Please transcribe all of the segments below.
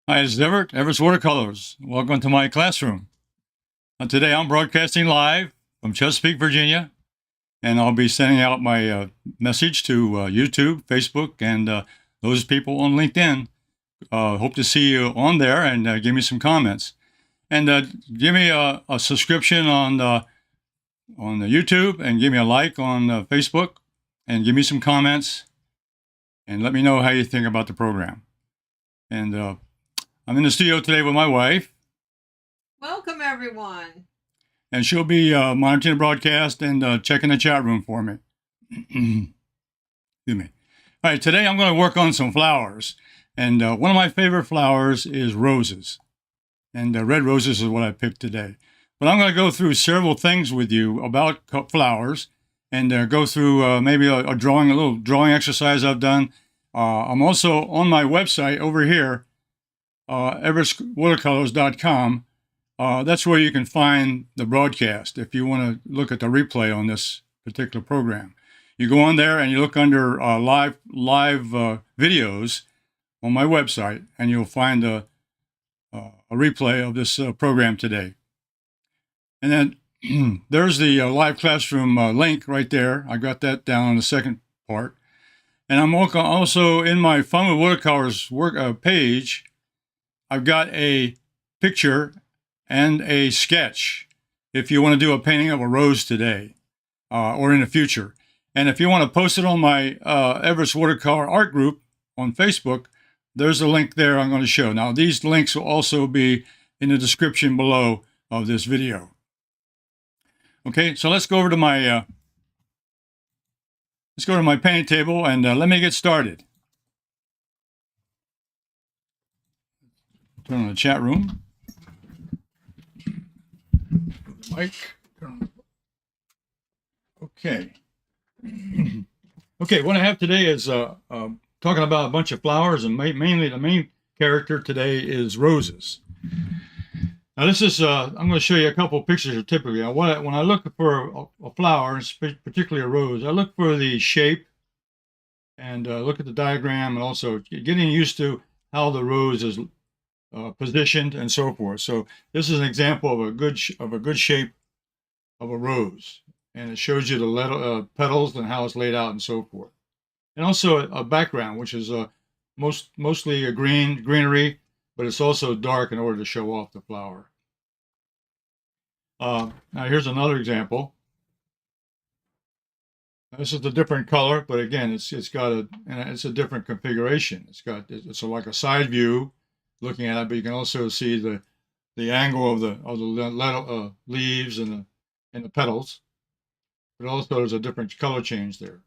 Hi, this is Everett, Everett's Watercolors. Welcome to my classroom. Today I'm broadcasting live from Chesapeake, Virginia, and I'll be sending out my message to YouTube, Facebook, and those people on LinkedIn. Hope to see you on there and give me some comments. And give me a subscription on the YouTube, and give me a like on Facebook, and give me some comments, and let me know how you think about the program. And I'm in the studio today with my wife. Welcome, everyone. And she'll be monitoring the broadcast and checking the chat room for me. Excuse me. All right, today I'm going to work on some flowers. And one of my favorite flowers is roses. And red roses is what I picked today. But I'm going to go through several things with you about flowers and go through maybe a little drawing exercise I've done. I'm also on my website over here, everettswatercolors.com. That's where you can find the broadcast if you want to look at the replay on this particular program. You go on there and you look under live videos on my website, and you'll find a replay of this program today. And then there's the live classroom link right there. I got that down on the second part. And I'm also in my Fun with Watercolors page. I've got a picture and a sketch if you want to do a painting of a rose today or in the future. And if you want to post it on my Everett's Watercolor Art Group on Facebook, there's a link there I'm going to show. Now, these links will also be in the description below of this video. Okay, so let's go over to my painting table and let me get started. Turn on the chat room. Mic. Okay. Okay, what I have today is talking about a bunch of flowers, and mainly the main character today is roses. Now this is, I'm going to show you a couple of pictures of typically. When I look for a flower, particularly a rose, I look for the shape and look at the diagram, and also getting used to how the rose is positioned and so forth. So this is an example of a good shape of a rose, and it shows you the petals and how it's laid out and so forth. And also a background, which is mostly a greenery, but it's also dark in order to show off the flower. Now here's another example. This is a different color, but again, it's a different configuration. It's like a side view looking at it, but you can also see the angle of the leaves and the petals. But also there's a different color change there.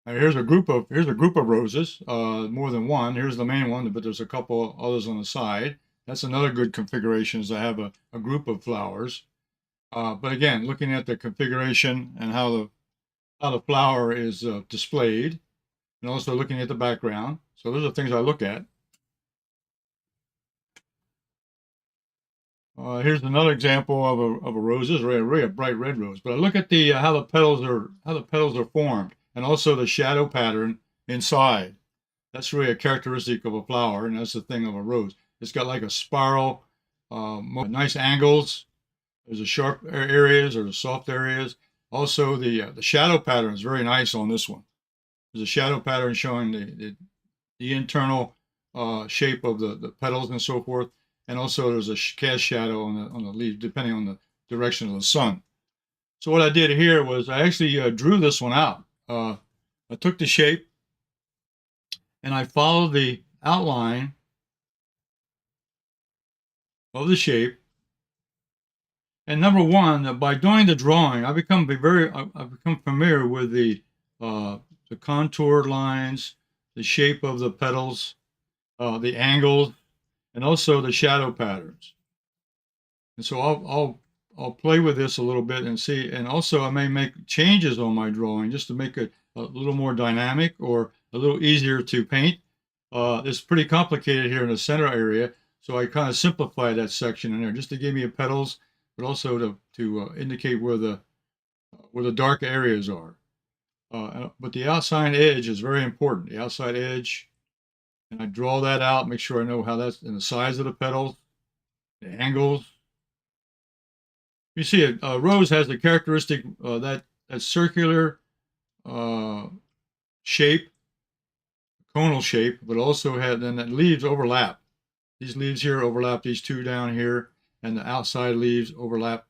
Now here's a group of roses, more than one. Here's the main one, but there's a couple others on the side. That's another good configuration, is I have a group of flowers. But again, looking at the configuration and how the flower is displayed, and also looking at the background. So those are things I look at. Here's another example of a rose. This is really a bright red rose. But I look at how the petals are formed, and also the shadow pattern inside. That's really a characteristic of a flower, and that's the thing of a rose. It's got like a spiral, nice angles. There's the sharp areas or the soft areas. Also, the shadow pattern is very nice on this one. There's a shadow pattern showing the internal shape of the petals and so forth. And also there's a cast shadow on the leaf, depending on the direction of the sun. So what I did here was I actually drew this one out. I took the shape and I followed the outline of the shape. And number one, by doing the drawing, I've become familiar with the contour lines, the shape of the petals, the angles, and also the shadow patterns. And so I'll play with this a little bit and see, and also I may make changes on my drawing just to make it a little more dynamic or a little easier to paint. It's pretty complicated here in the center area, so I kind of simplify that section in there just to give me petals, but also to indicate where the dark areas are. but the outside edge is very important. The outside edge, and I draw that out, make sure I know how that's in the size of the petals, the angles. You see, a rose has the characteristic that circular shape, conal shape, but also had then the leaves overlap. These leaves here overlap these two down here, and the outside leaves overlap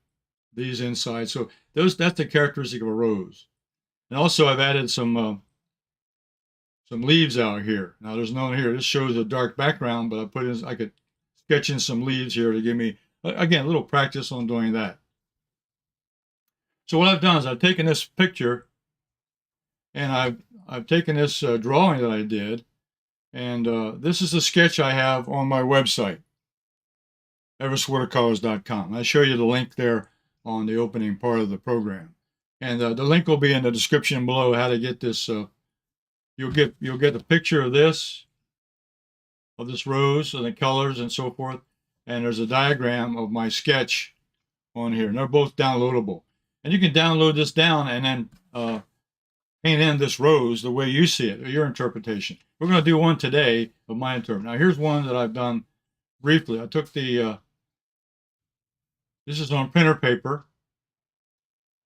these inside. So that's the characteristic of a rose. And also I've added some leaves out here. Now there's none here. This shows a dark background, but I could sketch in some leaves here to give me, again, a little practice on doing that. So what I've done is I've taken this picture and I've taken this drawing that I did, and this is the sketch I have on my website, everettswatercolors.com. I'll show you the link there on the opening part of the program. And the link will be in the description below how to get this. You'll get the picture of this rose and the colors and so forth. And there's a diagram of my sketch on here. And they're both downloadable. And you can download this down and then paint in this rose the way you see it, or your interpretation. We're going to do one today of my interpretation. Now here's one that I've done briefly. I took this is on printer paper,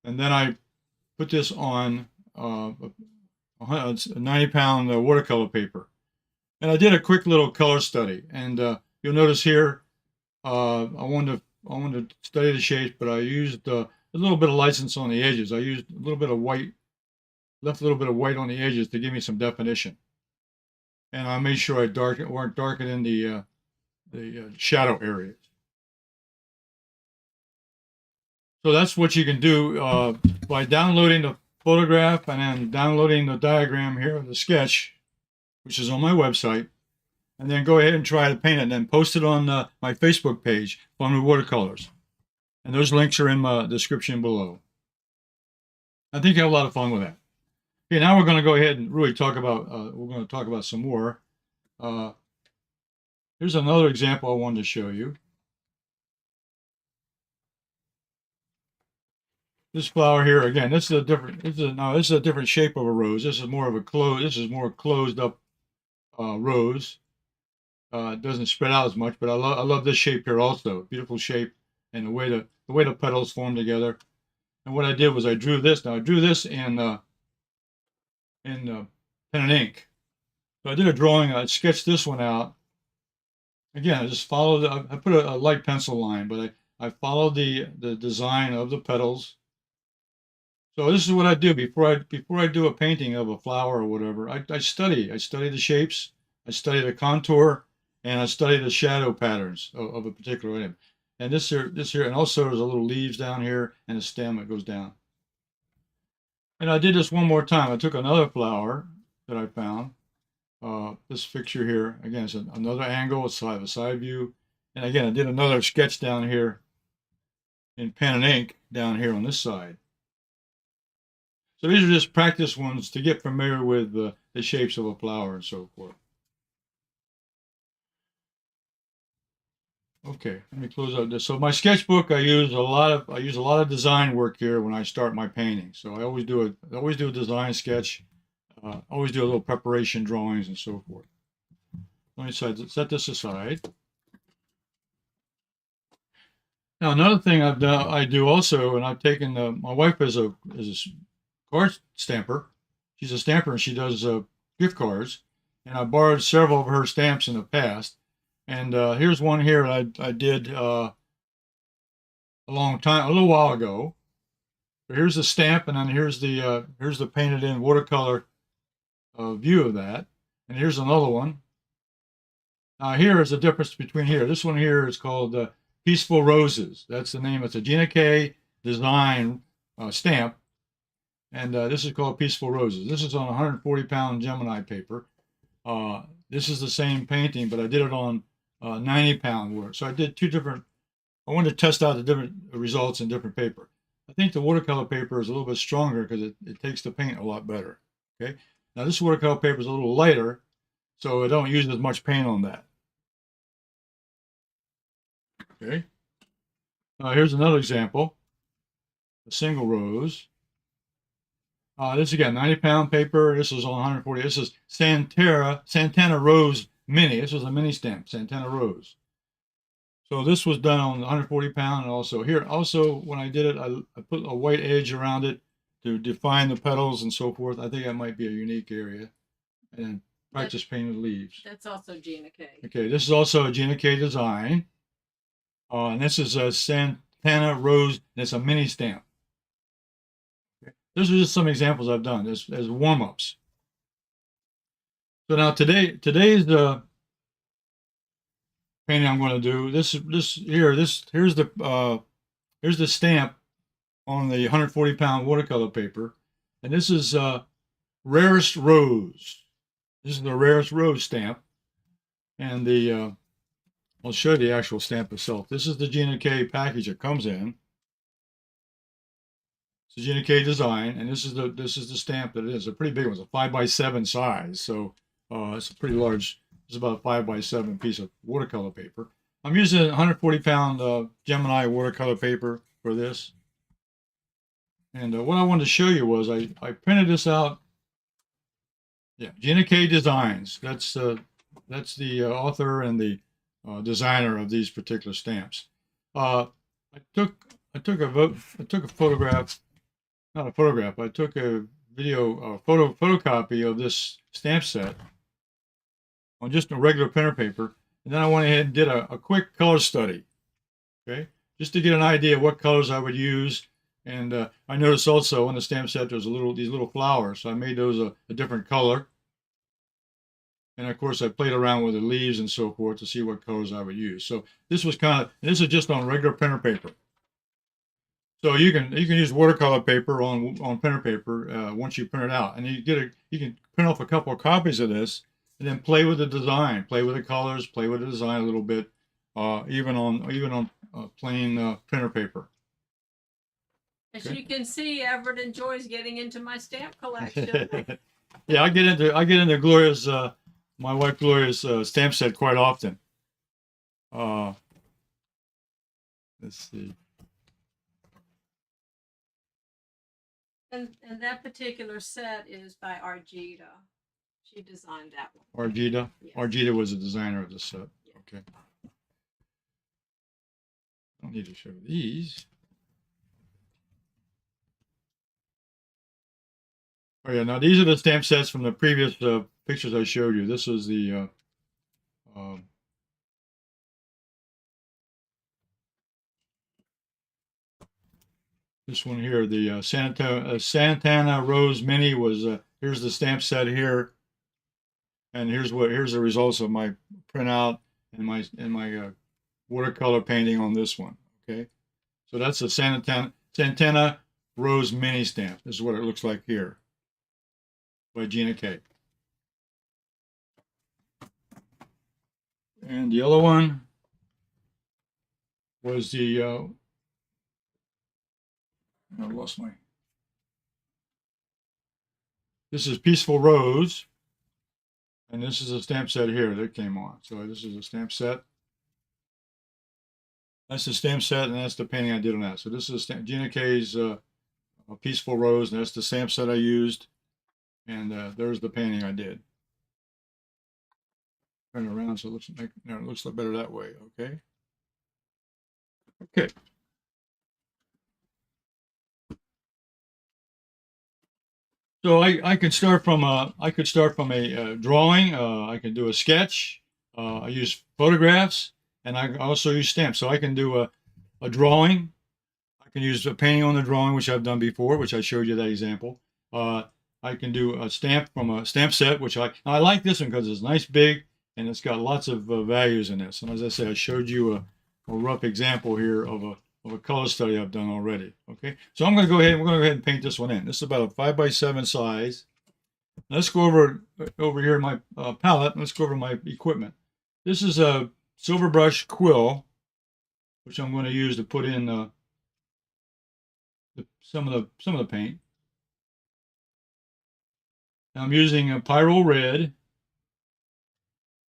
and then I put this on a 90-pound watercolor paper. And I did a quick little color study. And you'll notice here, I wanted to study the shapes, but I used a little bit of license on the edges. I used a little bit of white, left a little bit of white on the edges to give me some definition. And I made sure I weren't darkening the shadow areas. So that's what you can do by downloading the photograph and then downloading the diagram here, the sketch, which is on my website, and then go ahead and try to paint it and then post it on my Facebook page, Fun with Watercolors. And those links are in my description below. I think you have a lot of fun with that. Okay, now we're going to go ahead and really talk about, we're going to talk about some more. Here's another example I wanted to show you. This flower here, again, this is a different shape of a rose. This is more of a closed up rose. It doesn't spread out as much, but I love this shape here also. Beautiful shape, and the way the petals form together. And what I did was I drew this. Now I drew this in pen and ink. So I did a drawing. I sketched this one out. Again, I just followed. I put a light pencil line, but I followed the design of the petals. So this is what I do before I do a painting of a flower or whatever. I study the shapes, I study the contour, and I study the shadow patterns of a particular item. And this here, and also there's a little leaves down here and a stem that goes down. And I did this one more time. I took another flower that I found. This picture here, again, it's another angle, it's a side view. And again, I did another sketch down here in pen and ink down here on this side. So these are just practice ones to get familiar with the shapes of a flower and so forth. Okay, let me close out this. So my sketchbook, I use a lot of design work here when I start my painting. So I always do a design sketch. Always do a little preparation drawings and so forth. Let me set this aside. Now another thing I do also, and I've taken my wife is a card stamper. She's a stamper and she does gift cards. And I borrowed several of her stamps in the past. And here's one here I did a little while ago. But here's the stamp, and then here's the painted in watercolor view of that. And here's another one. Now here is the difference between here. This one here is called Peaceful Roses. That's the name. It's a Gina K Design stamp. And this is called Peaceful Roses. This is on 140-pound Gemini paper. This is the same painting, but I did it on 90-pound work. So I did two different. I wanted to test out the different results in different paper. I think the watercolor paper is a little bit stronger because it takes the paint a lot better. Okay. Now this watercolor paper is a little lighter, so I don't use as much paint on that. Okay. Here's another example. A single rose. This again, 90-pound paper. This is on 140. This is Santana Rose Mini. This was a mini stamp, Santana Rose. So this was done on 140 pound. And also here, when I did it, I put a white edge around it to define the petals and so forth. I think that might be a unique area. And practice painted leaves. That's also Gina K. Okay, this is also a Gina K Design. And this is a Santana Rose, and it's a mini stamp. Okay. Those are just some examples I've done as warm-ups. So now today's painting I'm going to do. Here's the stamp on the 140 pound watercolor paper, and this is Rarest Rose. This is the Rarest Rose stamp, and I'll show you the actual stamp itself. This is the Gina K package it comes in. It's the Gina K Design, and this is the stamp that it is. It's a pretty big one. It's a 5x7 size, so it's a pretty large. It's about a 5x7 piece of watercolor paper. I'm using a 140 pound Gemini watercolor paper for this. And what I wanted to show you was I printed this out. Yeah, Gina K Designs. That's the author and the designer of these particular stamps. I took a photograph, not a photograph. I took a video photocopy of this stamp set on just a regular printer paper, and then I went ahead and did a quick color study. Okay, just to get an idea of what colors I would use. And I noticed also on the stamp set there's these little flowers, so I made those a different color. And of course I played around with the leaves and so forth to see what colors I would use. So this is just on regular printer paper. So you can use watercolor paper on printer paper once you print it out, and you can print off a couple of copies of this, and then play with the design, play with the colors, play with the design a little bit, even on plain printer paper. As you can see, Everett enjoys getting into my stamp collection. Yeah, I get into Gloria's my wife Gloria's stamp set quite often. Let's see. And that particular set is by Argita. She designed that one. Argita? Yes. Argita was the designer of the set. Yeah. Okay. I don't need to show these. Oh yeah, now these are the stamp sets from the previous pictures I showed you. This is the this one here, the Santana Rose Mini was. Here's the stamp set here, and here's the results of my printout and my watercolor painting on this one. Okay, so that's the Santana Rose Mini stamp. This is what it looks like here by Gina K. And the other one was the I lost my. This is Peaceful Rose, and this is a stamp set here that came on. So this is a stamp set. That's the stamp set, and that's the painting I did on that. So this is Gina K's Peaceful Rose, and that's the stamp set I used. And there's the painting I did. Turn it around so it looks better that way. Okay. Okay. So I could start from a drawing. I can do a sketch. I use photographs, and I also use stamps. So I can do a drawing. I can use a painting on the drawing, which I've done before, which I showed you that example. I can do a stamp from a stamp set, which I like this one because it's nice, big, and it's got lots of values in this. And as I say, I showed you a rough example here of a color study I've done already. Okay, so we're going to go ahead and paint this one in. This is about a 5x7 size. Let's go over here in my palette. Let's go over my equipment. This is a Silver Brush Quill, which I'm going to use to put in some of the paint. I'm using a Pyrrole Red.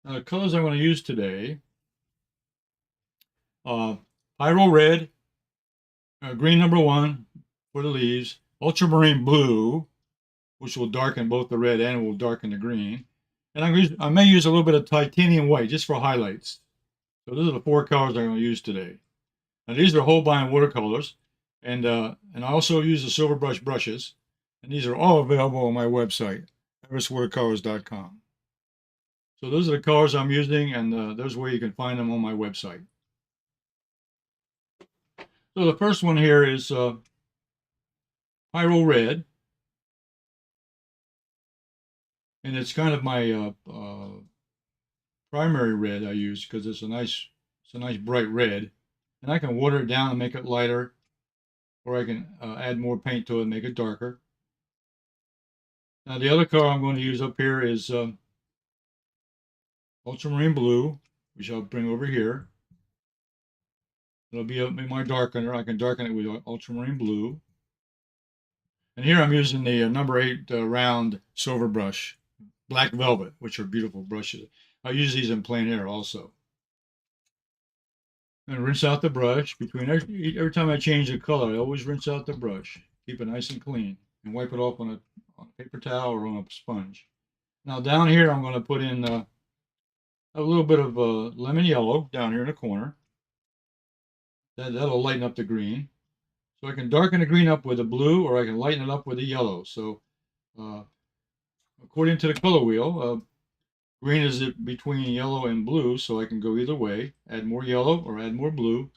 The colors I'm going to use today: Pyrrole Red, green #1 for the leaves, Ultramarine Blue, which will darken both the red and will darken the green. And I may use a little bit of titanium white just for highlights. So those are the 4 colors I'm going to use today. Now these are Holbein watercolors, and I also use the Silver Brush brushes, and these are all available on my website, everestwatercolors.com. So those are the colors I'm using, and there's where you can find them on my website. So the first one here is Pyrrole Red, and it's kind of my primary red I use because it's a nice bright red, and I can water it down and make it lighter, or I can add more paint to it and make it darker. Now the other color I'm going to use up here is Ultramarine blue, which I'll bring over here. It'll be in my darkener. I can darken it with ultramarine blue. And here I'm using the number 8 round silver brush, black velvet, which are beautiful brushes. I use these in plein air also. And rinse out the brush. Between every time I change the color, I always rinse out the brush. Keep it nice and clean. And wipe it off on a paper towel or on a sponge. Now down here I'm going to put in a little bit of lemon yellow down here in the corner. That'll lighten up the green. So I can darken the green up with the blue, or I can lighten it up with the yellow. So according to the color wheel, green is between yellow and blue, so I can go either way. Add more yellow or add more blue.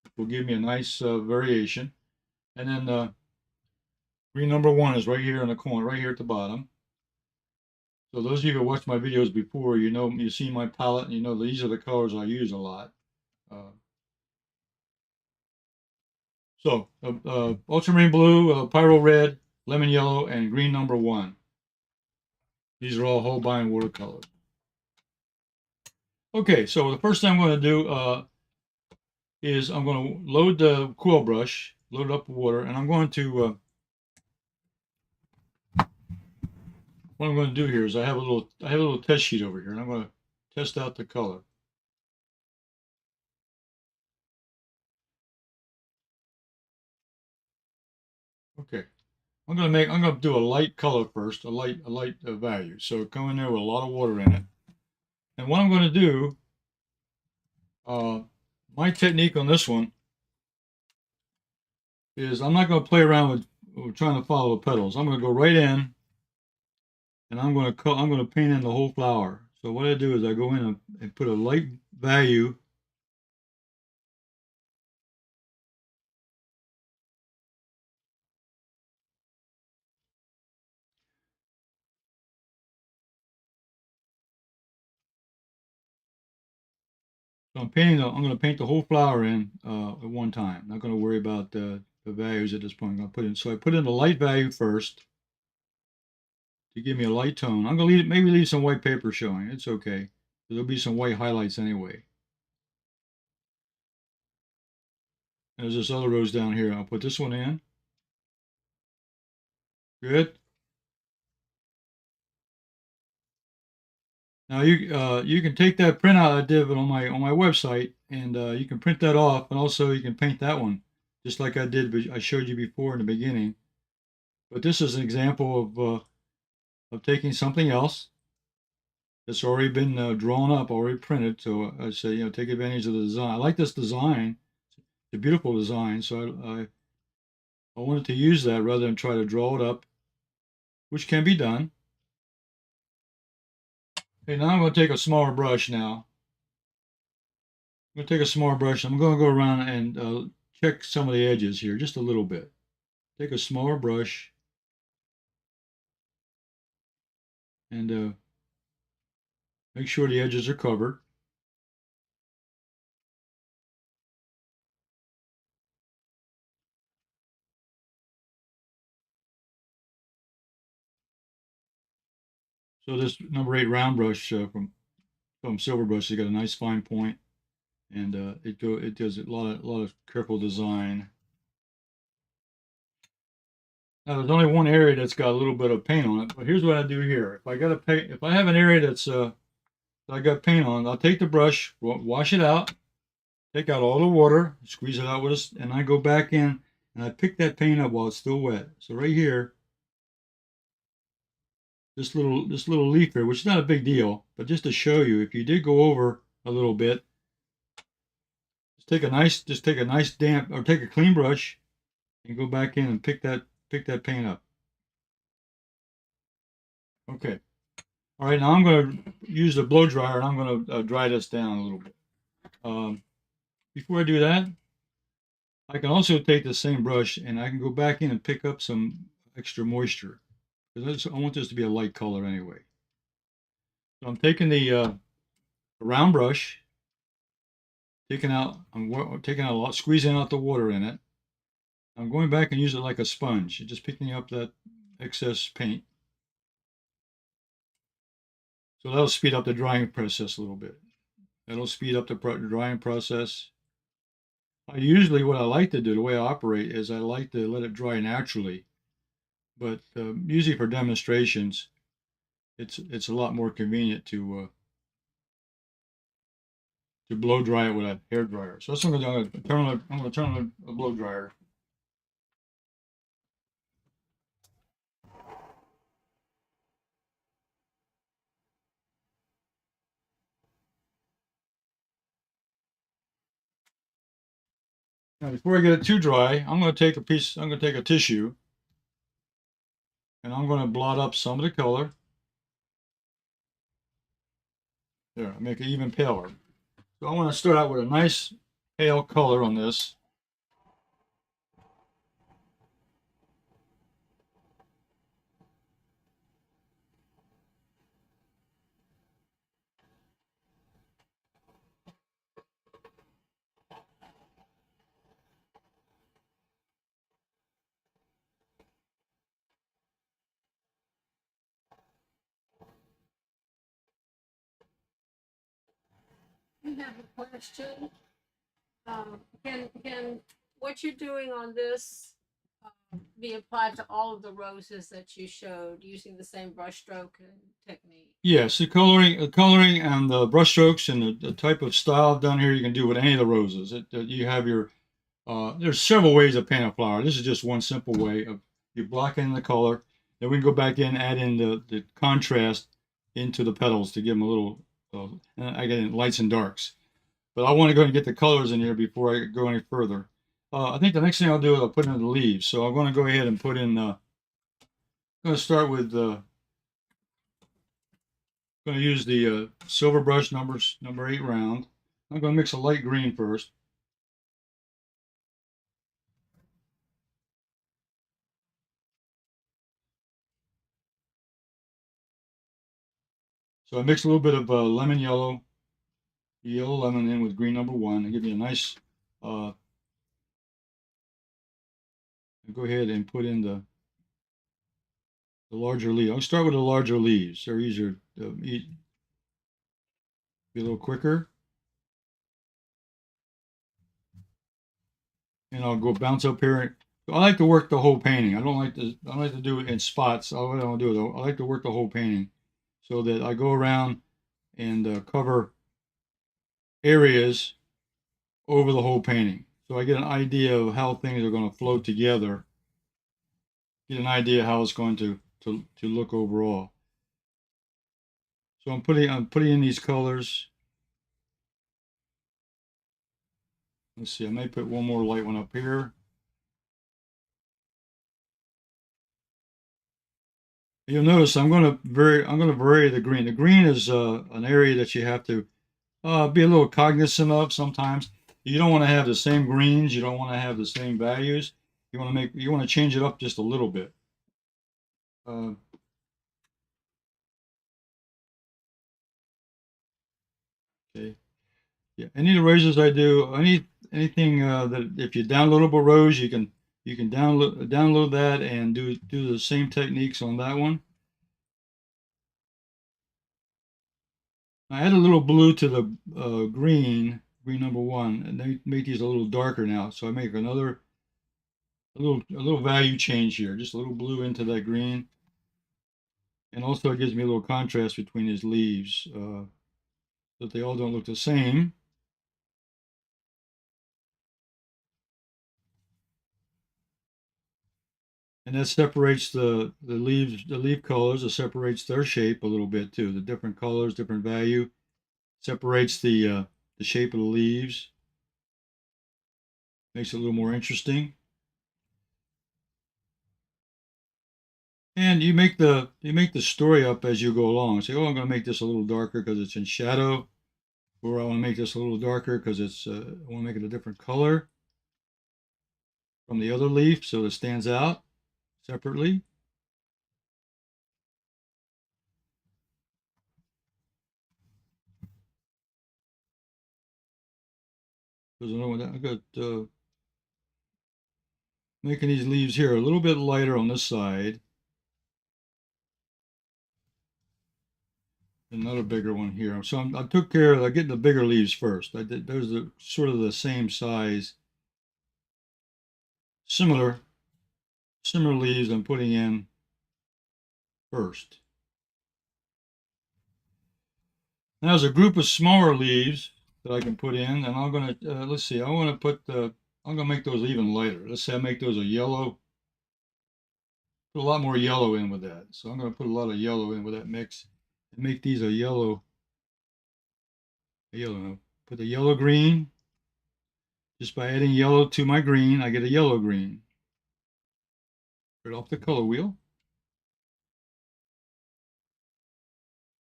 It will give me a nice variation. And then green number 1 is right here in the corner, right here at the bottom. So those of you who watched my videos before, you've seen my palette, and you know these are the colors I use a lot. So ultramarine blue, pyrrole red, lemon yellow, and green number 1. These are all Holbein watercolors. Okay, so the first thing I'm going to do is I'm going to load the quill brush, load it up with water, and I'm going to what I'm going to do here is I have a little test sheet over here, and I'm going to test out the color. Okay, I'm going to do a light color first, a light value. So come in there with a lot of water in it. And what I'm going to do, my technique on this one is I'm not going to play around with trying to follow the petals. I'm going to go right in, and I'm going to paint in the whole flower. So what I do is I go in and put a light value. So I'm going to paint the whole flower in at one time. Not going to worry about the values at this point. I'm going to put in. So I put in the light value first to give me a light tone. I'm going to maybe leave some white paper showing. It's okay. There'll be some white highlights anyway. And there's this other rose down here. I'll put this one in. Good. Now you can take that printout I did on my website, and you can print that off, and also you can paint that one just like I did. I showed you before in the beginning. But this is an example of taking something else that's already been drawn up, already printed. So I say, take advantage of the design. I like this design. It's a beautiful design. So I wanted to use that rather than try to draw it up, which can be done. Okay, now I'm going to take a smaller brush now. I'm going to take a smaller brush. I'm going to go around and check some of the edges here just a little bit. Take a smaller brush and make sure the edges are covered. So this number 8 round brush from Silver Brush has got a nice fine point, and it does a lot of careful design. Now there's only one area that's got a little bit of paint on it, but here's what I do here. If I have an area that I got paint on, I'll take the brush, wash it out, take out all the water, squeeze it out and I go back in and I pick that paint up while it's still wet. So right here, this little leaf here, which is not a big deal, but just to show you, if you did go over a little bit, take a nice damp, or take a clean brush and go back in and pick that paint up. Okay. All right, now I'm going to use the blow dryer and I'm going to dry this down a little bit. Before I do that, I can also take the same brush and I can go back in and pick up some extra moisture, because I want this to be a light color anyway. So I'm taking the round brush, I'm taking out a lot, squeezing out the water in it. I'm going back and use it like a sponge, just picking up that excess paint. So that'll speed up the drying process a little bit. That'll speed up the drying process. Usually what I like to do, the way I operate, is I like to let it dry naturally. But usually for demonstrations, it's a lot more convenient to blow dry it with a hair dryer. So that's what I'm going to do. I'm going to turn on a blow dryer. Now, before I get it too dry, I'm going to take a tissue, and I'm going to blot up some of the color. There, make it even paler. So I want to start out with a nice pale color on this. I have a question. Can what you're doing on this be applied to all of the roses that you showed using the same brushstroke and technique? Yes, the coloring and the brush strokes and the type of style down here you can do with any of the roses. You have your there's several ways to paint a flower. This is just one simple way of you block in the color. Then we can go back in, add in the contrast into the petals to give them a little, again, lights and darks. But I want to go and get the colors in here before I go any further. I think the next thing I'll do is I'll put in the leaves. So I'm going to go ahead and put in, I'm going to start with, going to use the Silver Brush number 8 round. I'm going to mix a light green first. So I mix a little bit of lemon yellow lemon in with green number 1 and give you a nice, go ahead and put in the larger leaves. I'll start with the larger leaves. They're easier to eat, be a little quicker. And I'll go bounce up here. I like to work the whole painting. I don't like to do it in spots. What I want to do is I like to work the whole painting so that I go around and cover areas over the whole painting. So I get an idea of how things are going to flow together. Get an idea how it's going to look overall. So I'm putting in these colors. Let's see, I may put one more light one up here. You'll notice I'm going to vary the green. The green is an area that you have to be a little cognizant of sometimes. You don't want to have the same greens. You don't want to have the same values. You want to change it up just a little bit. Okay. Yeah. Any of the roses I do, anything that if you downloadable rose, you can download that and do the same techniques on that one. I add a little blue to the green number 1, and they make these a little darker now. So I make a little value change here, just a little blue into that green, and also it gives me a little contrast between his leaves, so that they all don't look the same. And that separates the leaf colors. It separates their shape a little bit too. The different colors, different value, separates the shape of the leaves. Makes it a little more interesting. And you make the story up as you go along. Say, oh, I'm going to make this a little darker because it's in shadow, or I want to make this a little darker because it's I want to make it a different color from the other leaf so it stands out separately. Because I got making these leaves here a little bit lighter on this side. Another bigger one here. So I took care of getting the bigger leaves first. I did those are sort of the same size, similar leaves I'm putting in first. Now there's a group of smaller leaves that I can put in, and I'm gonna let's see. I want to put I'm gonna make those even lighter. Let's say I make those a yellow. Put a lot more yellow in with that. So I'm gonna put a lot of yellow in with that mix and make these a yellow. Put the yellow green. Just by adding yellow to my green, I get a yellow green. Right off the color wheel.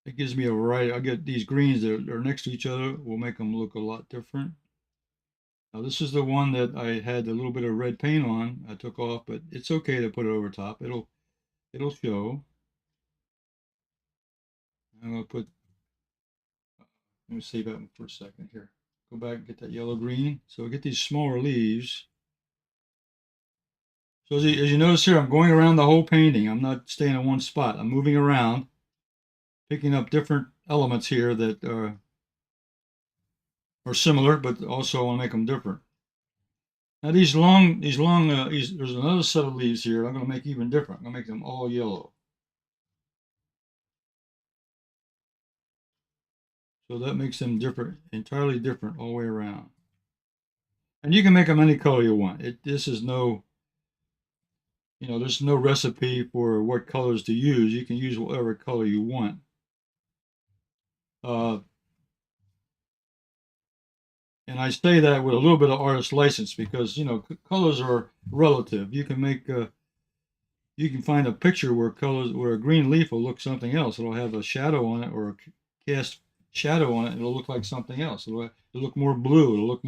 It gives me a variety. I get these greens that are next to each other. Will make them look a lot different. Now this is the one that I had a little bit of red paint on. I took off, but it's okay to put it over top. It'll show. I'm gonna put. Let me save that one for a second here. Go back and get that yellow green. So I get these smaller leaves. So as you notice here, I'm going around the whole painting. I'm not staying in one spot. I'm moving around, picking up different elements here that are similar, but also I want to make them different. Now there's another set of leaves here. I'm going to make even different. I'm going to make them all yellow. So that makes them different, entirely different all the way around. And you can make them any color you want. This is no, there's no recipe for what colors to use. You can use whatever color you want. And I say that with a little bit of artist license because colors are relative. You can make you can find a picture where a green leaf will look something else. It'll have a shadow on it or a cast shadow on it. It'll look like something else. It'll look more blue. It'll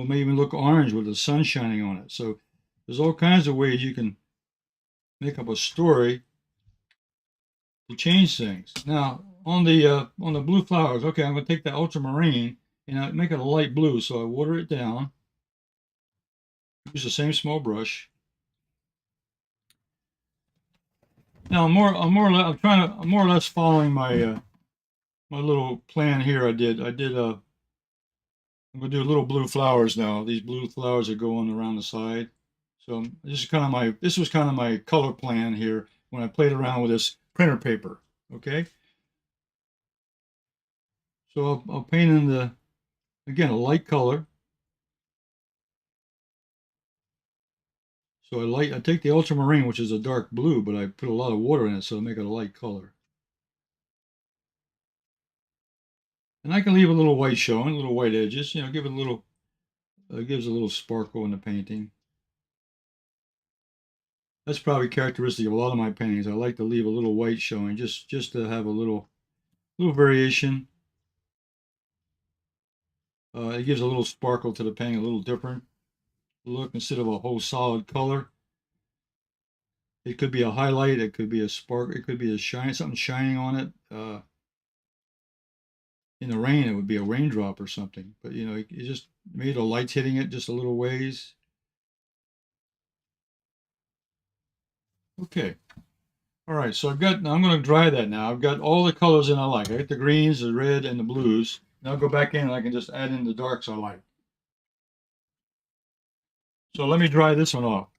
maybe even look orange with the sun shining on it. So there's all kinds of ways you can make up a story to change things. Now on the blue flowers, okay, I'm going to take the ultramarine and I make it a light blue. So I water it down. Use the same small brush. Now I'm more or less following my my little plan here. I'm gonna do little blue flowers now. These blue flowers that go on around the side. So this was kind of my color plan here when I played around with this printer paper. Okay. So I'll paint in again, a light color. So I take the ultramarine, which is a dark blue, but I put a lot of water in it, so I make it a light color. And I can leave a little white showing, little white edges, give it a little, gives a little sparkle in the painting. That's probably characteristic of a lot of my paintings. I like to leave a little white showing, just to have a little variation. It gives a little sparkle to the painting, a little different look instead of a whole solid color. It could be a highlight, it could be a spark, it could be something shining on it. In the rain, it would be a raindrop or something. But it just made the lights hitting it just a little ways. Okay. All right, so I'm going to dry that now. I've got all the colors in I like. I got the greens, the red, and the blues. Now I'll go back in and I can just add in the darks I like. So let me dry this one off.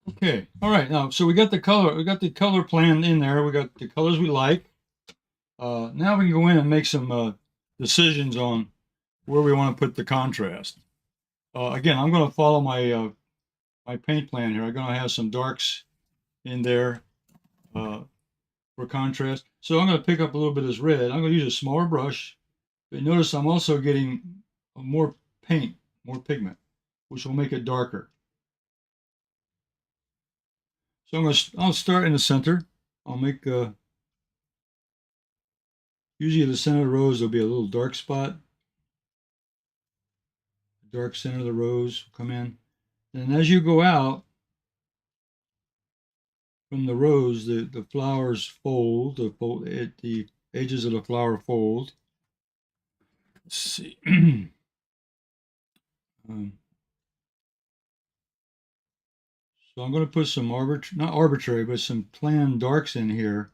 Okay, all right. Now, so we got the color plan in there. We got the colors we like. Now we can go in and make some decisions on where we want to put the contrast. Again, I'm going to follow my paint plan here. I'm going to have some darks in there for contrast. So I'm going to pick up a little bit of this red. I'm going to use a smaller brush. But notice I'm also getting more paint, more pigment, which will make it darker. So I'll start in the center. I'll make usually at the center of the rose there'll be a little dark spot. The dark center of the rose will come in. And as you go out from the rose, the flowers fold, the edges of the flower fold. Let's see. So I'm going to put some not arbitrary, but some planned darks in here.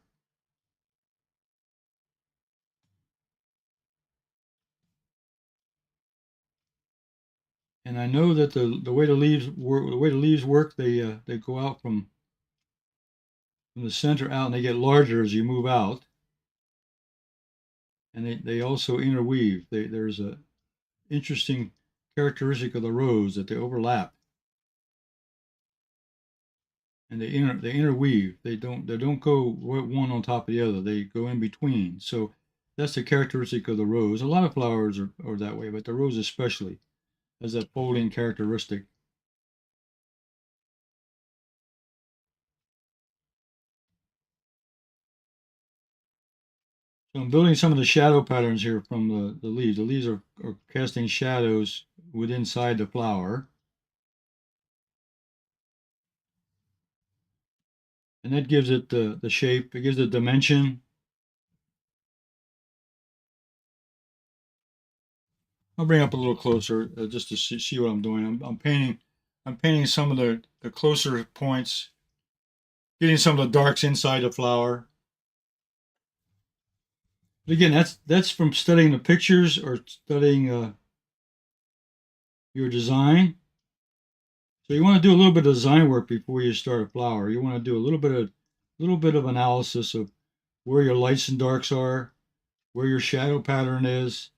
And I know that the way the leaves work, they go out from the center out, and they get larger as you move out. And they also interweave. There's a interesting characteristic of the rose that they overlap, and they interweave. They don't go one on top of the other. They go in between. So that's the characteristic of the rose. A lot of flowers are that way, but the rose especially has that folding characteristic. So I'm building some of the shadow patterns here from the leaves. The leaves are casting shadows inside the flower. And that gives it the shape, it gives it dimension. I'll bring up a little closer just to see what I'm doing. I'm painting some of the closer points, getting some of the darks inside the flower. But again, that's from studying the pictures or studying your design. So you want to do a little bit of design work before you start a flower. You want to do a little bit of analysis of where your lights and darks are, where your shadow pattern is.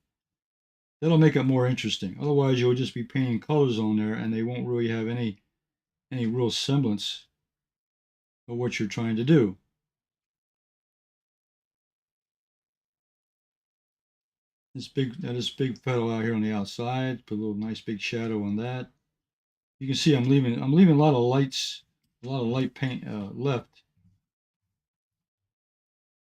That'll make it more interesting. Otherwise, you'll just be painting colors on there, and they won't really have any real semblance of what you're trying to do. This big petal out here on the outside, put a little nice big shadow on that. You can see I'm leaving a lot of lights, a lot of light paint left.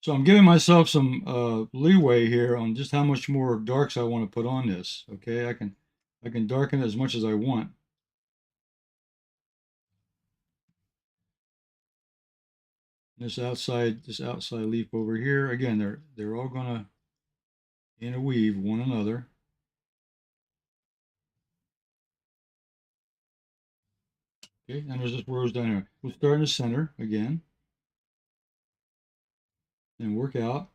So I'm giving myself some leeway here on just how much more darks I want to put on this. Okay, I can darken it as much as I want. This outside leaf over here, again, they're all gonna interweave one another. Okay, and there's this rose down here. We'll start in the center again and work out.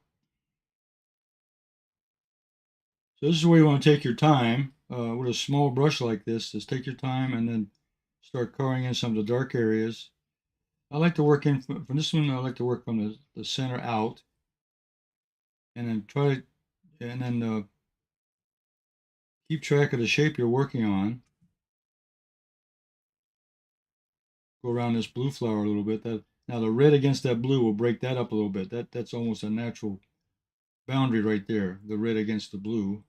So this is where you want to take your time with a small brush like this. Just take your time and then start coloring in some of the dark areas. I like to work in from this one. I like to work from the center out, and then keep track of the shape you're working on. Go around this blue flower a little bit. Now the red against that blue will break that up a little bit. That's almost a natural boundary right there. The red against the blue.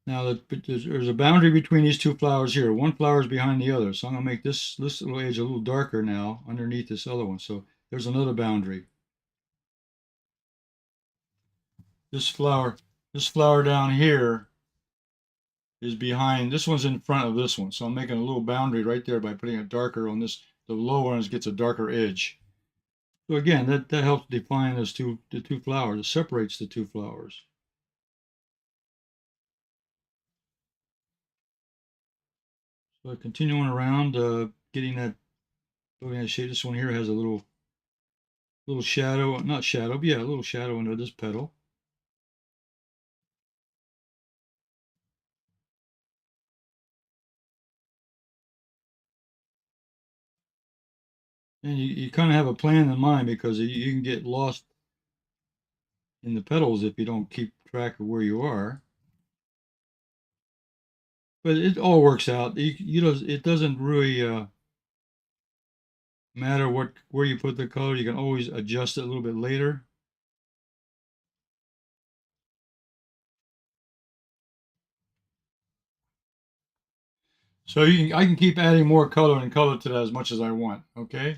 Now there's a boundary between these two flowers here. One flower is behind the other, so I'm gonna make this little edge a little darker now underneath this other one. So there's another boundary. This flower down here is behind. This one's in front of this one, so I'm making a little boundary right there by putting it darker on this. The lower one gets a darker edge. So again, that helps define the two flowers. It separates the two flowers. So continuing around, getting that shape. This one here has a little shadow, not shadow, but yeah, a little shadow under this petal. And you kind of have a plan in mind because you can get lost in the petals if you don't keep track of where you are. But it all works out. You know, it doesn't really matter where you put the color. You can always adjust it a little bit later. So I can keep adding more color and color to that as much as I want. Okay.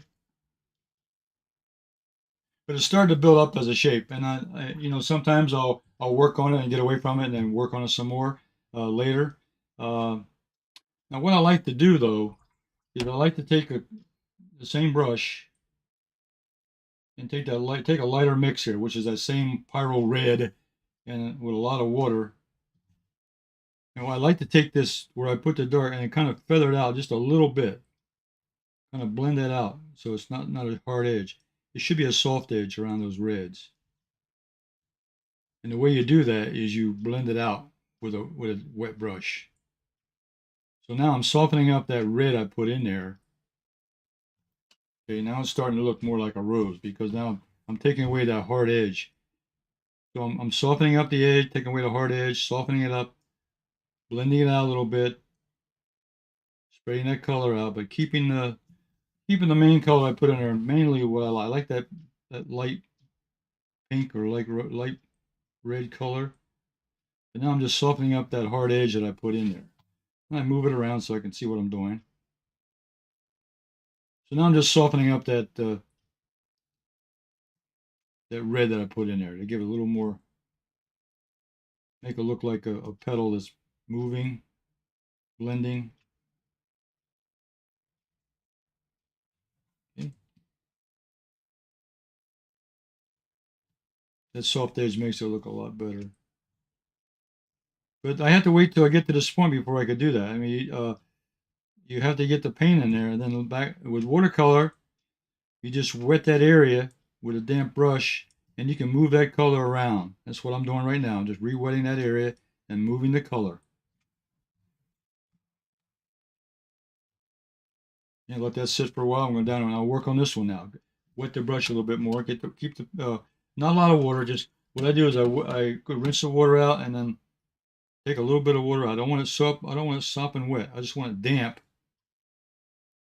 But it's starting to build up as a shape, and you know, sometimes I'll work on it and get away from it, and then work on it some more later. Uh, Now, what I like to do though is I like to take the same brush and take a lighter mix here, which is that same Pyrrole Red, and with a lot of water. And I like to take this where I put the dark and kind of feather it out just a little bit, kind of blend that out so it's not a hard edge. It should be a soft edge around those reds. And the way you do that is you blend it out with a wet brush. So now I'm softening up that red I put in there. Okay, now it's starting to look more like a rose because now I'm taking away that hard edge. So I'm softening up the edge, taking away the hard edge, softening it up, blending it out a little bit, spraying that color out, but keeping the main color I put in there mainly well. I like that light pink or light red color. And now I'm just softening up that hard edge that I put in there. And I move it around so I can see what I'm doing. So now I'm just softening up that red that I put in there to give it a little more, make it look like a petal that's moving, blending. Okay. That soft edge makes it look a lot better. But I have to wait till I get to this point before I could do that. I mean, you have to get the paint in there, and then back with watercolor, you just wet that area with a damp brush, and you can move that color around. That's what I'm doing right now. I'm just re-wetting that area and moving the color. And let that sit for a while. I'm going down and I'll work on this one now. Wet the brush a little bit more. Keep the not a lot of water. Just what I do is I rinse the water out and then take a little bit of water out. I don't want it soap. I don't want it sopping wet. I just want it damp.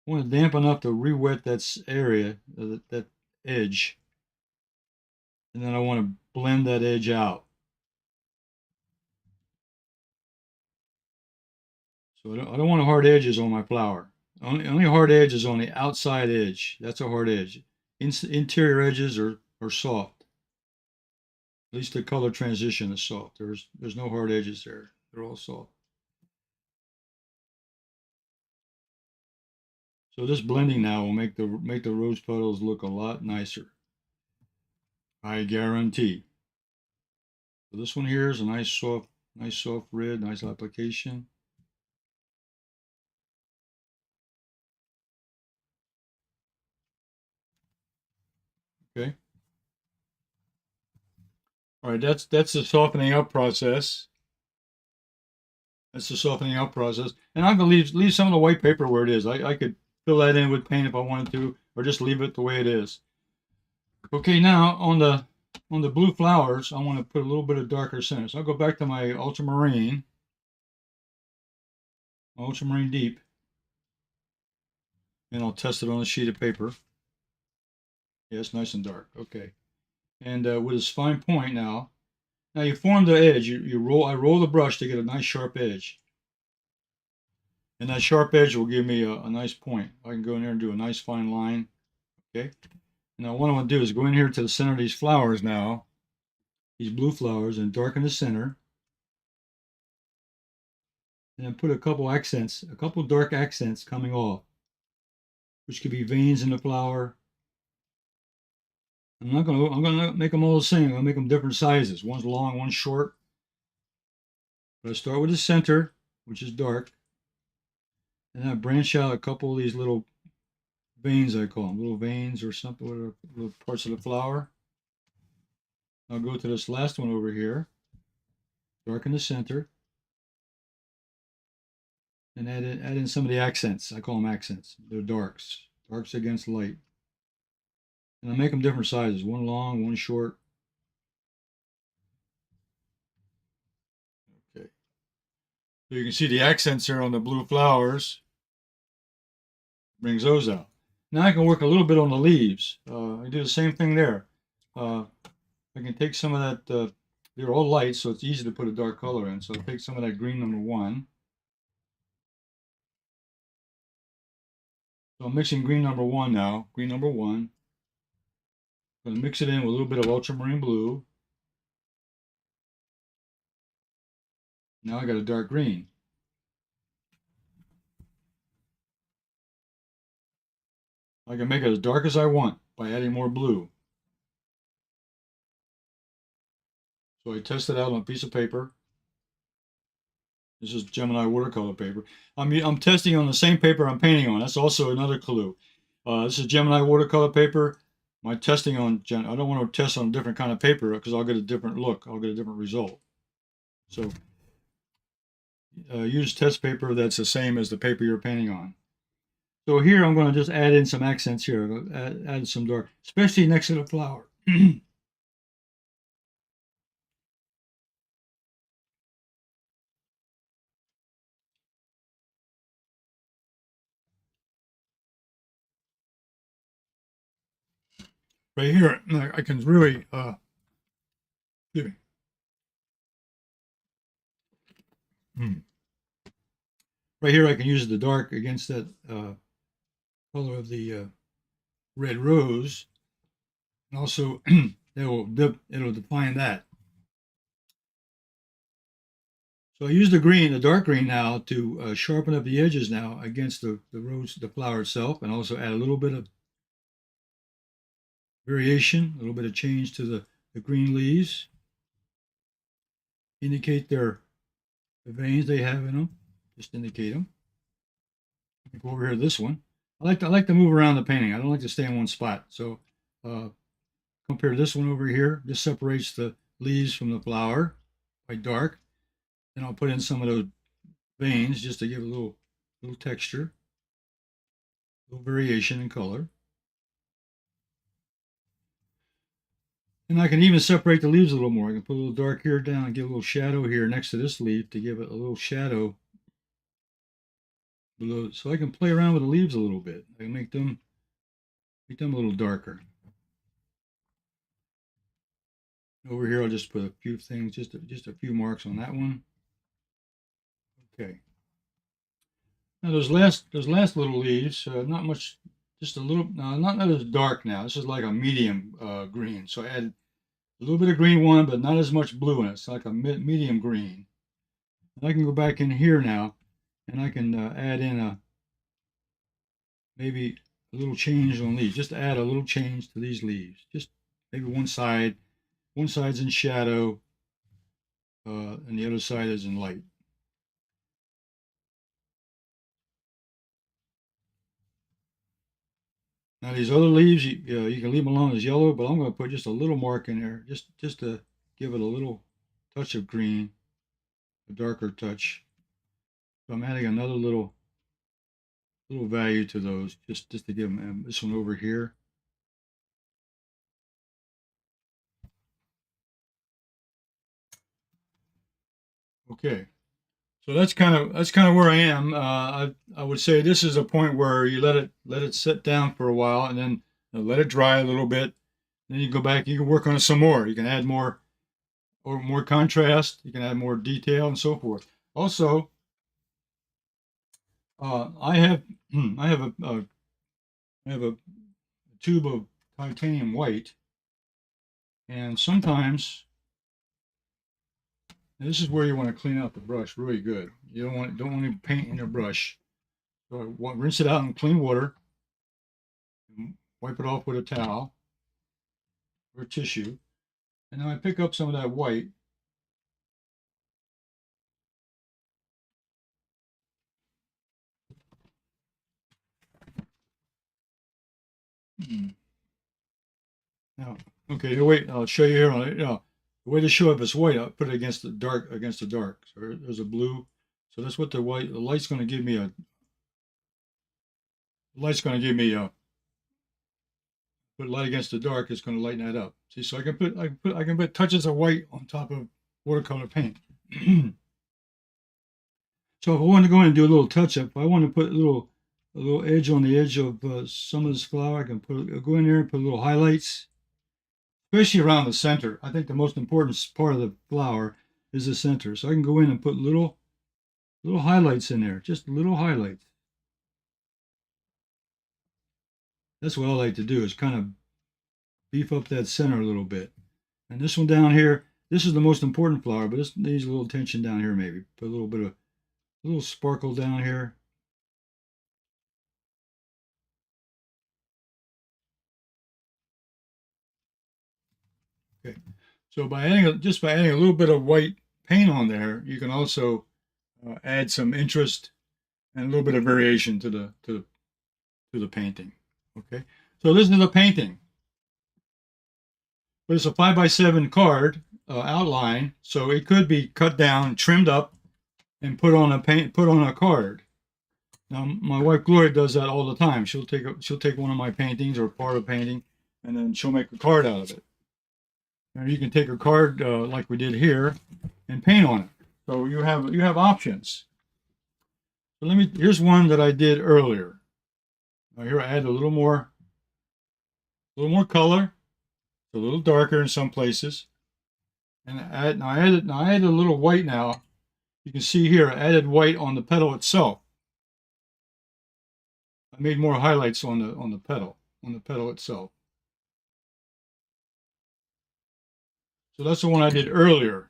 I want it damp enough to re-wet that area, that edge, and then I want to blend that edge out. So I don't want hard edges on my flower. Only hard edge is on the outside edge. That's a hard edge. Interior edges are soft. At least the color transition is soft. There's no hard edges there. They're all soft. So this blending now will make the rose petals look a lot nicer. I guarantee. So this one here is a nice soft red, nice application. Okay. All right, that's the softening up process. That's the softening up process. And I'm gonna leave some of the white paper where it is. I could fill that in with paint if I wanted to, or just leave it the way it is. Okay, now on the blue flowers, I want to put a little bit of darker center. So I'll go back to my ultramarine deep, and I'll test it on a sheet of paper. Yeah, it's nice and dark. Okay. And with this fine point now, you form the edge. I roll the brush to get a nice sharp edge. And that sharp edge will give me a nice point. I can go in there and do a nice fine line. Okay. Now what I want to do is go in here to the center of these flowers now, these blue flowers, and darken the center. And then put a couple dark accents coming off, which could be veins in the flower. I'm gonna make them all the same. I'm gonna make them different sizes. One's long, one's short. But I start with the center, which is dark, and then I branch out a couple of these little veins, I call them, little veins or something, whatever, little parts of the flower. I'll go to this last one over here, darken the center, and add in some of the accents. I call them accents. They're darks against light. And I make them different sizes, one long, one short. Okay. So you can see the accents here on the blue flowers. Brings those out. Now I can work a little bit on the leaves. I do the same thing there. I can take some of that, they're all light, so it's easy to put a dark color in. So I'll take some of that green number 1. So I'm mixing green number 1 now. Green number 1. I'm going to mix it in with a little bit of ultramarine blue. Now I got a dark green. I can make it as dark as I want by adding more blue. So I test it out on a piece of paper. This is Gemini watercolor paper. I'm testing on the same paper I'm painting on. That's also another clue. This is Gemini watercolor paper. My testing on I don't want to test on a different kind of paper because I'll get a different look. I'll get a different result. So use test paper that's the same as the paper you're painting on. So here I'm going to just add in some accents here. I'm going to add some dark, especially next to the flower. Right here, I can really, excuse me. Right here, I can use the dark against that color of the red rose, and also it'll define that. So I use the green, the dark green now to sharpen up the edges now against the rose, the flower itself, and also add a little bit of variation, a little bit of change to the green leaves. Indicate the veins they have in them. Just indicate them. Go over here to this one. I like to move around the painting. I don't like to stay in one spot. So compare this one over here. This separates the leaves from the flower by dark. Then I'll put in some of those veins just to give a little texture, a little variation in color. And I can even separate the leaves a little more. I can put a little dark here down and give a little shadow here next to this leaf to give it a little shadow below. So I can play around with the leaves a little bit. I can make them a little darker. Over here, I'll just put a few things, just a few marks on that one. Okay. Now those last little leaves, not much, just a little. Not as dark now. This is like a medium green. So I add a little bit of green one, but not as much blue in it. It's like a medium green. And I can go back in here now, and I can add in maybe a little change on these. Just add a little change to these leaves. Just maybe one side's in shadow, and the other side is in light. Now these other leaves, you can leave them alone as yellow, but I'm going to put just a little mark in there, just to give it a little touch of green, a darker touch. So I'm adding another little value to those, just to give them this one over here. Okay, so that's kind of where I am. I would say this is a point where you let it sit down for a while, and then let it dry a little bit. Then you go back. You can work on it some more. You can add more contrast. You can add more detail and so forth. Also, I have I have a tube of titanium white, and sometimes this is where you want to clean out the brush really good. You don't want any paint in your brush. So rinse it out in clean water, wipe it off with a towel or a tissue, and then I pick up some of that white. Now, okay, wait. I'll show you here. The way to show if it's white, I'll put it against the dark. So there's a blue. So that's what the white. The light's going to give me a. The light's going to give me put light against the dark, it's going to lighten that up. See, so I can put touches of white on top of watercolor paint. So if I want to go in and do a little touch up, if I want to put a little edge on the edge of some of this flower, I can go in there and put little highlights, especially around the center. I think the most important part of the flower is the center. So I can go in and put little highlights in there, just little highlights. That's what I like to do, is kind of beef up that center a little bit. And this one down here, this is the most important flower, but this needs a little attention down here maybe. Put a little bit of little sparkle down here. Okay, so by adding a little bit of white paint on there, you can also add some interest and a little bit of variation to the painting. Okay, so this is a painting, but it's a 5x7 card outline, so it could be cut down, trimmed up, and put on a card. Now, my wife Gloria does that all the time. She'll take one of my paintings or part of a painting, and then she'll make a card out of it. Now, you can take a card like we did here and paint on it. So you have options. So here's one that I did earlier. Now here I add a little more color, a little darker in some places, and I added a little white now. You can see here I added white on the petal itself. I made more highlights on the petal itself. So that's the one I did earlier.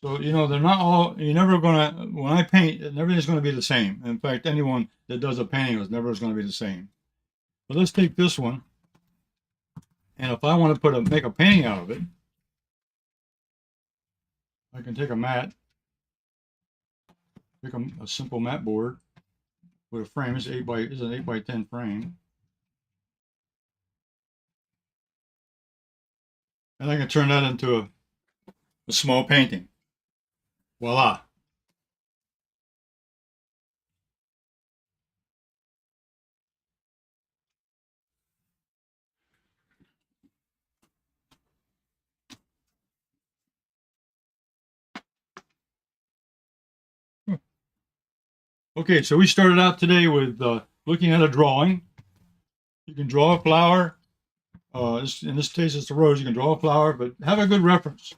So, they're not all, you're never gonna, when I paint, everything's gonna be the same. In fact, anyone that does a painting is never gonna be the same. But let's take this one, and if I want to make a painting out of it, I can take a mat, pick a simple mat board with a frame. It's an 8x10 frame. And I can turn that into a small painting. Voila. Okay, so we started out today with looking at a drawing. You can draw a flower. In this case, it's a rose. You can draw a flower, but have a good reference.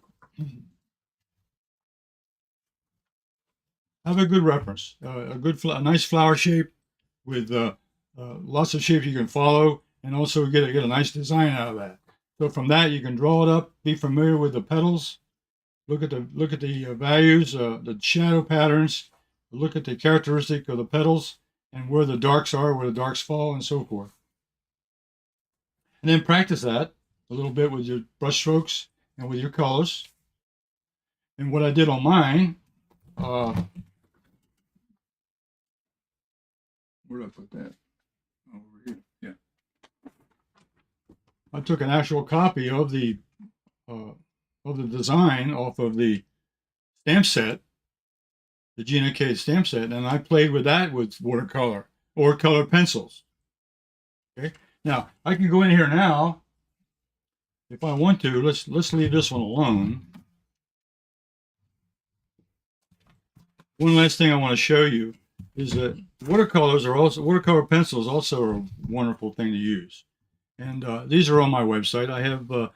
Have a good reference. A nice flower shape with lots of shapes you can follow, and also get a nice design out of that. So from that, you can draw it up. Be familiar with the petals. Look at the values, the shadow patterns. Look at the characteristic of the petals and where the darks are, where the darks fall, and so forth. And then practice that a little bit with your brush strokes and with your colors. And what I did on mine, where did I put that? Over here. Yeah. I took an actual copy of the design off of the stamp set, the Gina K Stamp Set, and I played with that with watercolor or color pencils. Okay. Now I can go in here now if I want to. Let's leave this one alone. One last thing I want to show you is that watercolor pencils also are a wonderful thing to use. And these are on my website. I have a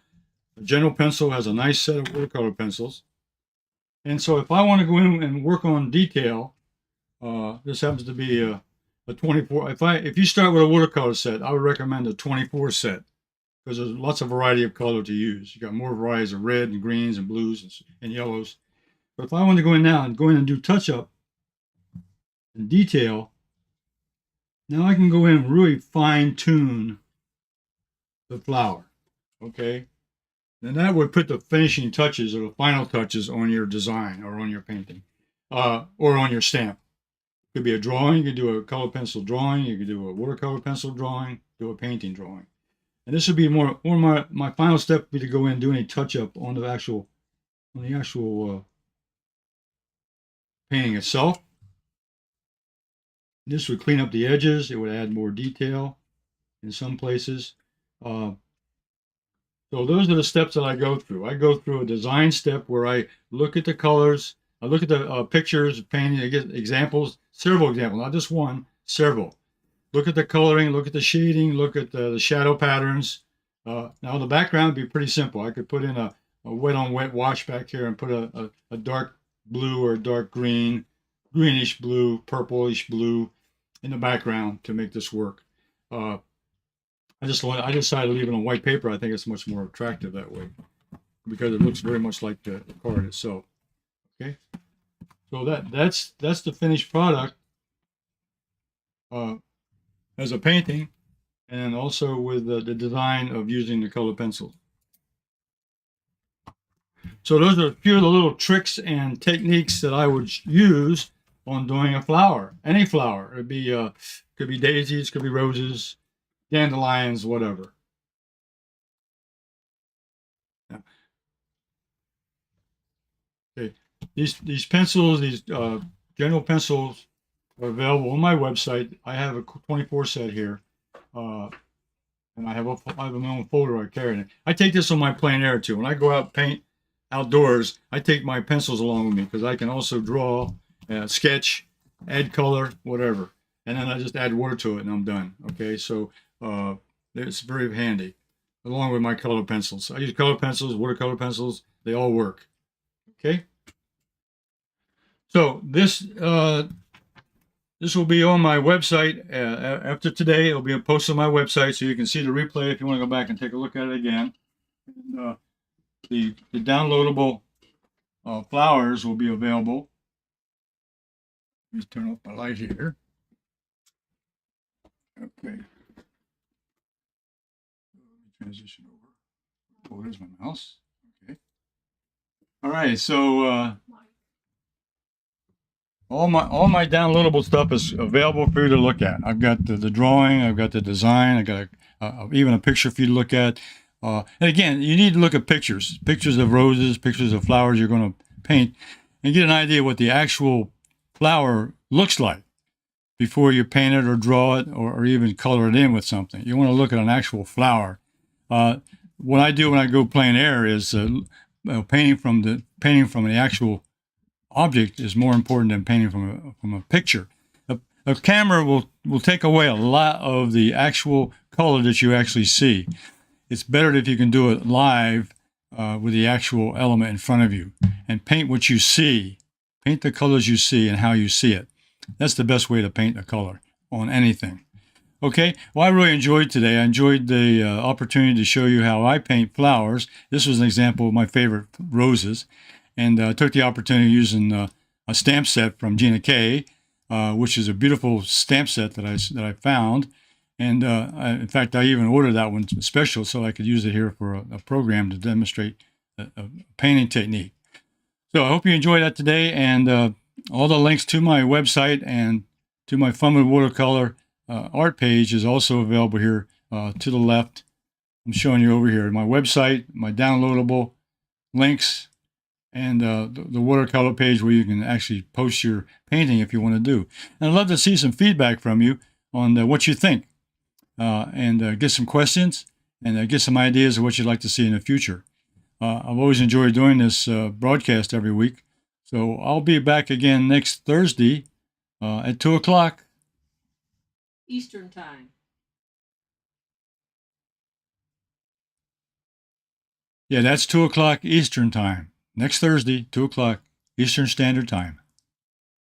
General Pencil has a nice set of watercolor pencils. And so if I want to go in and work on detail, this happens to be a 24. If you start with a watercolor set, I would recommend a 24 set, because there's lots of variety of color to use. You got more varieties of red and greens and blues and yellows. But if I want to go in now and do touch up and detail, now I can go in and really fine tune the flower. Okay. And that would put the finishing touches or the final touches on your design or on your painting, or on your stamp. It could be a drawing. You could do a color pencil drawing. You could do a watercolor pencil drawing. Do a painting drawing. And this would be my final step would be to go in and do any touch up on the actual painting itself. This would clean up the edges. It would add more detail. in some places. So those are the steps that I go through. I go through a design step where I look at the colors, I look at the pictures, painting, I get examples, several examples, not just one, several. Look at the coloring, look at the shading, look at the shadow patterns. Now the background would be pretty simple. I could put in a wet on wet wash back here and put a dark blue or a dark green, greenish blue, purplish blue in the background to make this work. I decided to leave it on white paper. I think it's much more attractive that way because it looks very much like the card itself. Okay, so that's the finished product as a painting, and also with the design of using the color pencil. So those are a few of the little tricks and techniques that I would use on doing a flower, any flower. It'd be could be daisies, could be roses, dandelions, whatever. Yeah. Okay, these pencils, these general pencils, are available on my website. I have a 24 set here, and I have my own folder I carry in it. I take this on my plein air too. When I go out paint outdoors, I take my pencils along with me because I can also draw, sketch, add color, whatever, and then I just add water to it and I'm done. Okay, so it's very handy, along with my color pencils. I use color pencils, watercolor pencils. They all work. Okay. So this will be on my website after today. It'll be posted on my website, so you can see the replay if you want to go back and take a look at it again. And, the downloadable flowers will be available. Let's turn off my light here. Okay. Transition over. Oh, there's my mouse. Okay. All right. So all my downloadable stuff is available for you to look at. I've got the drawing. I've got the design. I got even a picture for you to look at. And again, you need to look at pictures of roses, pictures of flowers you're going to paint, and get an idea what the actual flower looks like before you paint it or draw it or even color it in with something. You want to look at an actual flower. What I do when I go plein air is painting from the actual object is more important than painting from a picture. A camera will take away a lot of the actual color that you actually see. It's better if you can do it live with the actual element in front of you and paint what you see. Paint the colors you see and how you see it. That's the best way to paint a color on anything. Okay, well, I really enjoyed today. I enjoyed the opportunity to show you how I paint flowers. This was an example of my favorite roses. And I took the opportunity using a stamp set from Gina K, which is a beautiful stamp set that I found. And in fact, I even ordered that one special so I could use it here for a program to demonstrate a painting technique. So I hope you enjoyed that today. And all the links to my website and to my Fun with Watercolor art page is also available here to the left. I'm showing you over here my website, my downloadable links, and the watercolor page where you can actually post your painting if you want to do. And I'd love to see some feedback from you on what you think, and get some questions and get some ideas of what you'd like to see in the future. I've always enjoyed doing this broadcast every week. So I'll be back again next Thursday at 2 o'clock. Eastern time. Yeah, that's 2 o'clock Eastern time. Next Thursday, 2 o'clock Eastern Standard Time.